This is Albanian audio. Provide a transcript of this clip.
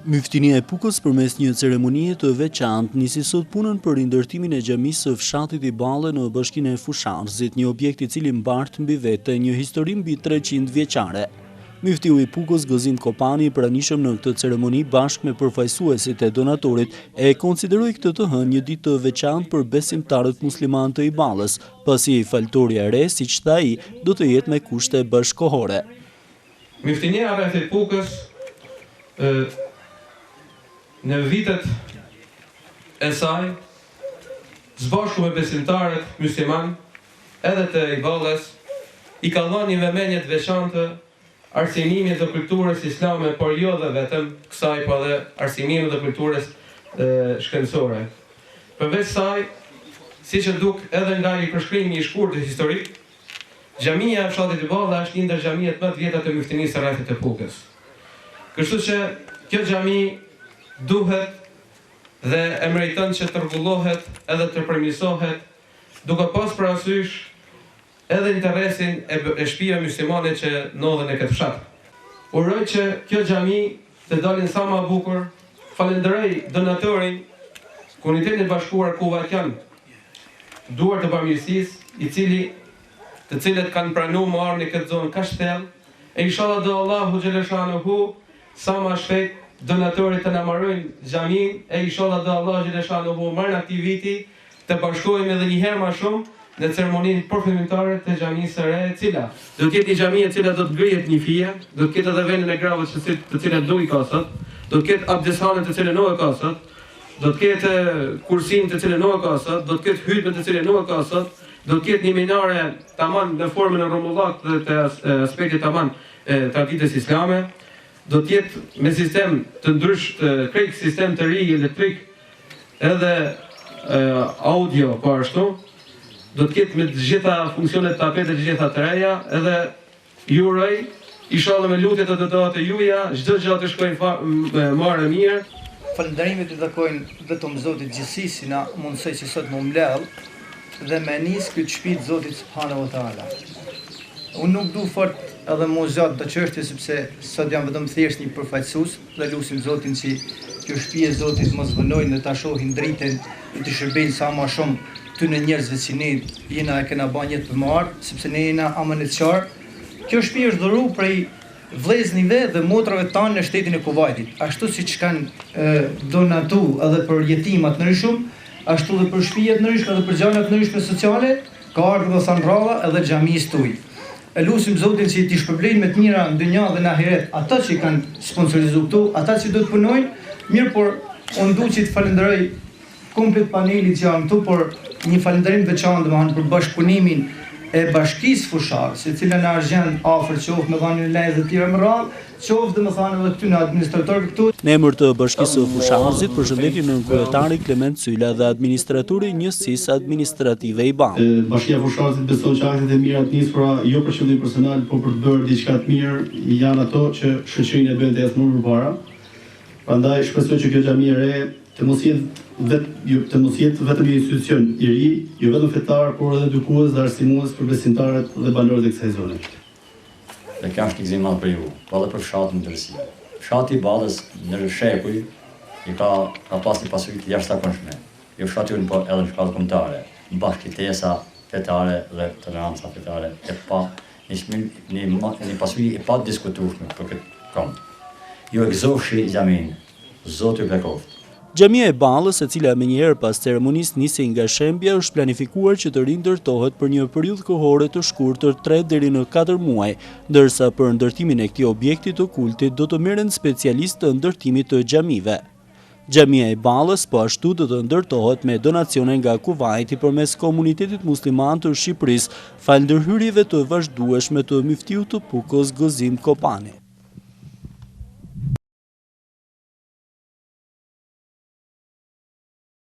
Myftinia e Pukës përmes një ceremonie të veçantë nisi sot punën për rindërtimin e xhamisë së fshatit i Balle në bashkinë e Fusharzit, një objekt i cili mbart mbi vete një histori mbi 300 vjeçare. Myftiu i Pukës Gëzim Kopani, pranishëm në këtë ceremoni bashkë me përfaqësuesit e donatorit, e konsideroi këtë të hënë një ditë të veçantë për besimtarët musliman të i Ballës, pasi faltoria e re, siç tha ai, do të jetë me kushte bashkëkohore. Myftinia rreth e Pukës në vitet e saj, zbashku me besimtarët musliman, edhe të i Ballës, i ka dhënë një vëmendje të veçantë arsimimit të kulturës islame, por jo dhe vetëm kësaj, por edhe arsimimit të kulturës shkencore. Përveç saj, siç e duk edhe nga i përshkrimi i shkurtër historik, xhamia e fshatit i Ballë është një ndër xhamiet më të vjetra të myftinisë së rrethit të Pukës. Kështu që kjo xhami duhet dhe e meriton që të rregullohet edhe të përmirësohet, duke pas parasysh edhe interesin e shtëpive muslimane që ndodhen në këtë fshat. Uroj që kjo xhami të dalin sa më bukur. Falenderoj donatorin, Komunitetin e Bashkuar Kuvaqian, duar të bamirësisë, të cilët kanë pranuar më ardhi në këtë zonë kaq thellë, e inshallah do Allahu xhaleshanuhu sa më shpejt donatorit të na marrojnë xhamin, e inshallah do Allahu xhaleshanuhu marrë këtij viti të bashkohemi edhe një herë më shumë në ceremoninë përfundimtare të xhamisë së re, e cila do të jetë një xhami e cila do të ngrihet një fije, do të ketë edhe vendin e gravës të cilat nuk i ka sot, do të ketë abdeshanën të cilën nuk e ka sot, do të ketë kursin të cilën nuk e ka sot, do të ketë hutbën të cilën nuk e ka sot, do të ketë një minare tamam në formën e rrumullak të aspektit tamam traditës islame, do të jetë me sistem të ndryshëm, krejt sistem të ri elektrik, edhe audio po ashtu, do të ketë me të gjitha funksionet tapete të gjitha të reja, edhe ju uroj, inshallah me lutjet e donatorit të juaja, çdo gjë të shkojë marrë mirë. Falënderimet i takojnë vetëm Zotit gjithësisë që na mundsoi që sot më mbledh dhe me nis këtë shtëpi të Zotit subhanahu wa taala. Unë nuk du fort edhe më zgjat të çështje sepse sot jam vetëm thjesht një përfaqësues dhe lutim Zotin që kjo shtëpi e Zotit mos vënojnë dhe ta shohin dritën e të shërbejnë sa më shumë ty në njerëzve që ne jena e kena bën jetë të marr, sepse ne jena amanetçar. Kjo shtëpi është dhuru prej vëlleznive dhe motrave tanë në shtetin e Kuvajtit, ashtu siç kanë donatu edhe për jetimat në ndryshëm, ashtu edhe për shtëpijet në ndryshme edhe për gjëra të ndryshme sociale, ka ardhur dhe thanë rralla edhe xhamisë tuaj. E lutim Zotin që t'i shpërblejnë me të mira në dynja dhe në ahiret ata që kanë sponsorizuar këtu, ata që do të punojnë, mirë, por unë dua që të falenderoj komplet panelit që janë këtu, por një falënderim veçantë domethënë për bashkëpunimin e bashkisë Fusharë, se cila na argjend afër qoftë me dhënien lejë të tjera më radh, qoftë domethënë edhe këtu në administrator këtu. Në emër të bashkisë së Fusharzit, përshëndetim nën kryetari Klement Cyla dhe administratori i njësisë administrative i Ballës. Bashkia e Fusharzit beson që aktet e mira të nisura jo për qëllim personal, por për të bërë diçka të mirë, janë ato që shoqërinë e bën të ecë më përpara. Prandaj shpresoj që kjo xhami e re të mos jetë vetëm një institucion i ri, jo vetëm fetar, por edhe edukues dhe arsimues për besimtarët dhe banorët e kësaj zone. Dhe kjo është gëzim madh për ju, po edhe për fshatin tërësi. Fshati i Ballës në shekuj ka pas një pasuri të jashtëzakonshme. Jo fshati unë, por edhe në shkallë kombëtare, bashkëtesa fetare dhe toleranca fetare e pa një pasuri e pa diskutueshme për këtë kom. Ju e gëzofshi xhamin, Zoti ju bekoft. Xhamia e Ballës, e cila menjëherë pas ceremonisë nisi nga shembja, është planifikuar që të rindërtohet për një periudhë kohore të shkurtër 3 deri në 4 muaj, ndërsa për ndërtimin e këtij objekti të kultit do të merren specialistë të ndërtimit të xhamive. Xhamia e Ballës po ashtu do të ndërtohet me donacione nga Kuvajti përmes Komunitetit Musliman të Shqipërisë, falë ndërhyrjeve të vazhdueshme të myftiut të Pukës Gëzim Kopani.